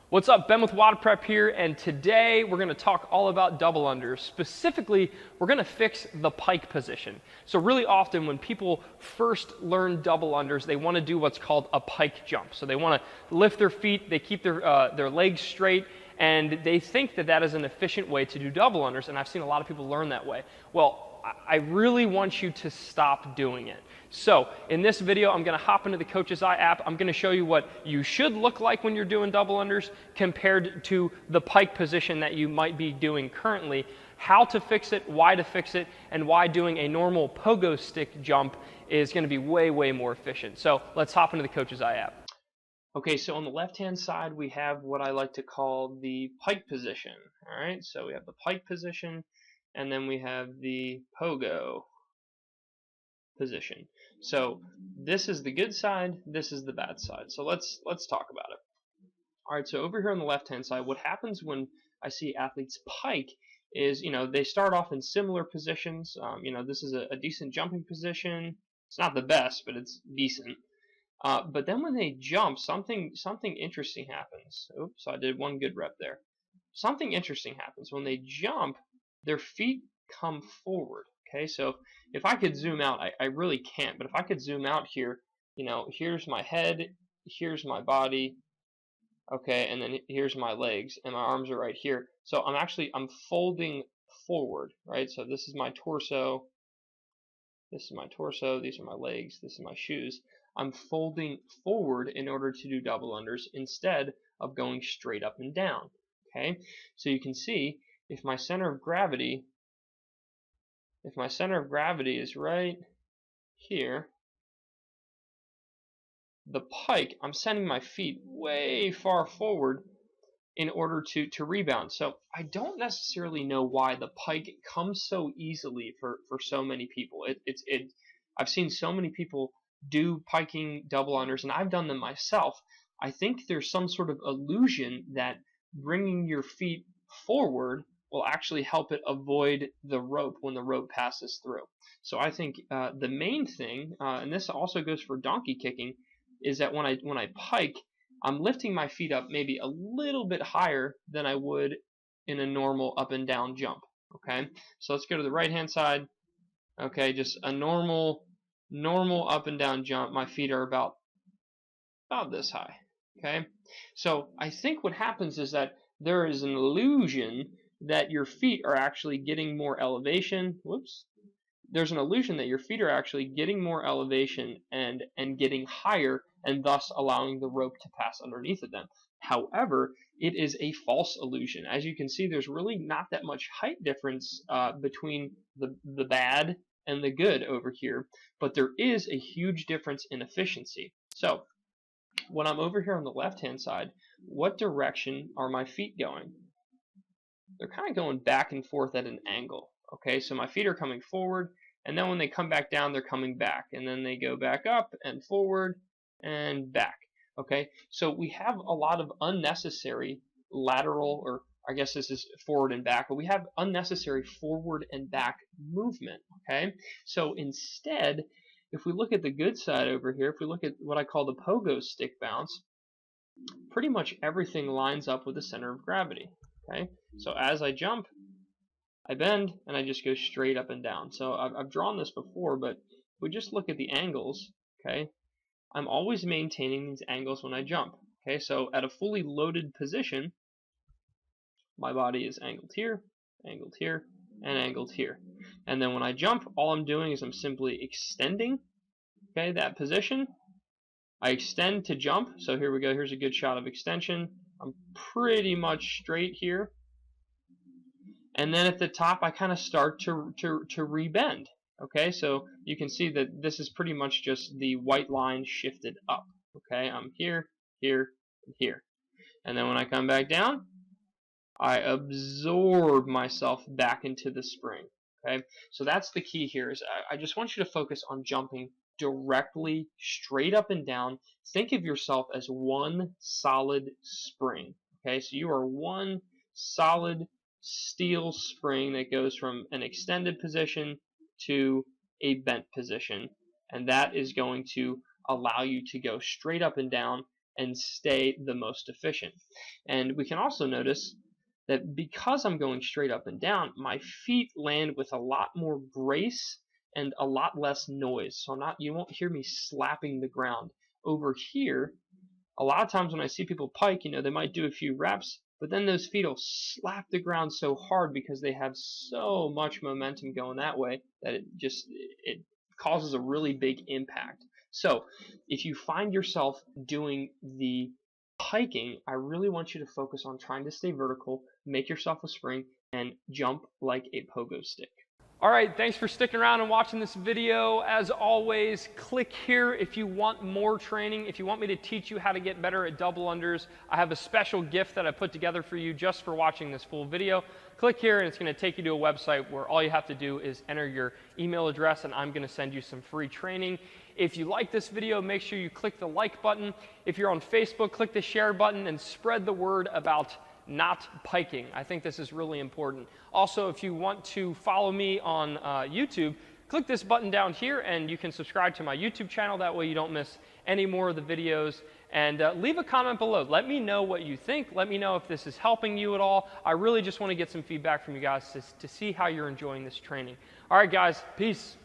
What's up? Ben with WODprep here, and today we're going to talk all about double unders. Specifically, we're going to fix the pike position. So really often when people first learn double unders, they want to do what's called a pike jump. So they want to lift their feet, they keep their legs straight, and they think that that is an efficient way to do double unders, and I've seen a lot of people learn that way. Well, I really want you to stop doing it. So in this video, I'm going to hop into the Coach's Eye app. I'm going to show you what you should look like when you're doing double unders compared to the pike position that you might be doing currently, how to fix it, why to fix it, and why doing a normal pogo stick jump is going to be way, way more efficient. So let's hop into the Coach's Eye app. Okay, so on the left-hand side, we have what I like to call the pike position. All right, so we have the pike position, and then we have the pogo position. So this is the good side, this is the bad side. So let's talk about it. All right, so over here on the left-hand side, what happens when I see athletes pike is, they start off in similar positions. This is a decent jumping position. It's not the best, but it's decent. But then when they jump, something interesting happens. Oops, I did one good rep there. Something interesting happens. When they jump, their feet come forward. Okay, so if I could zoom out, I really can't, but if I could zoom out here, here's my head, here's my body, okay, and then here's my legs, and my arms are right here. So I'm folding forward, right? So this is my torso, these are my legs, this is my shoes. I'm folding forward in order to do double unders instead of going straight up and down, okay? So you can see if my center of gravity is right here, the pike, I'm sending my feet way far forward in order to rebound. So I don't necessarily know why the pike comes so easily for so many people. I've seen so many people do piking double unders, and I've done them myself. I think there's some sort of illusion that bringing your feet forward will actually help it avoid the rope when the rope passes through. So I think the main thing, and this also goes for donkey kicking, is that when I pike, I'm lifting my feet up maybe a little bit higher than I would in a normal up and down jump. Okay, so let's go to the right hand side. Okay, just a normal up and down jump. My feet are about this high. Okay, so I think what happens is that there is an illusion that your feet are actually getting more elevation. There's an illusion that your feet are actually getting more elevation and getting higher, and thus allowing the rope to pass underneath of them. However, it is a false illusion. As you can see, there's really not that much height difference between the bad and the good over here, but there is a huge difference in efficiency. So when I'm over here on the left-hand side, what direction are my feet going? They're kind of going back and forth at an angle. Okay, so my feet are coming forward, and then when they come back down, they're coming back, and then they go back up and forward and back. Okay, so we have a lot of unnecessary lateral, or I guess this is forward and back, but we have unnecessary forward and back movement. Okay, so instead, if we look at the good side over here, if we look at what I call the pogo stick bounce, pretty much everything lines up with the center of gravity. Okay, so as I jump, I bend, and I just go straight up and down. So I've drawn this before, but if we just look at the angles, okay, I'm always maintaining these angles when I jump. Okay, so at a fully loaded position, my body is angled here, and angled here. And then when I jump, all I'm doing is I'm simply extending, okay, that position. I extend to jump, so here we go, here's a good shot of extension. I'm pretty much straight here. And then at the top, I kind of start to rebend. Okay, so you can see that this is pretty much just the white line shifted up. Okay, I'm here, here, and here. And then when I come back down, I absorb myself back into the spring. Okay, so that's the key here. Is I just want you to focus on jumping directly straight up and down. Think of yourself as one solid spring. Okay, so you are one solid steel spring that goes from an extended position to a bent position, and that is going to allow you to go straight up and down and stay the most efficient. And we can also notice that because I'm going straight up and down, my feet land with a lot more brace and a lot less noise. So you won't hear me slapping the ground. Over here, a lot of times when I see people pike, they might do a few reps, but then those feet will slap the ground so hard because they have so much momentum going that way that it causes a really big impact. So if you find yourself doing the piking, I really want you to focus on trying to stay vertical, make yourself a spring, and jump like a pogo stick. All right, thanks for sticking around and watching this video. As always, click here if you want more training. If you want me to teach you how to get better at double unders, I have a special gift that I put together for you just for watching this full video. Click here and it's going to take you to a website where all you have to do is enter your email address and I'm going to send you some free training. If you like this video, make sure you click the like button. If you're on Facebook, click the share button and spread the word about not piking. I think this is really important. Also, if you want to follow me on YouTube, click this button down here and you can subscribe to my YouTube channel. That way you don't miss any more of the videos. And leave a comment below. Let me know what you think. Let me know if this is helping you at all. I really just want to get some feedback from you guys to see how you're enjoying this training. All right, guys, peace.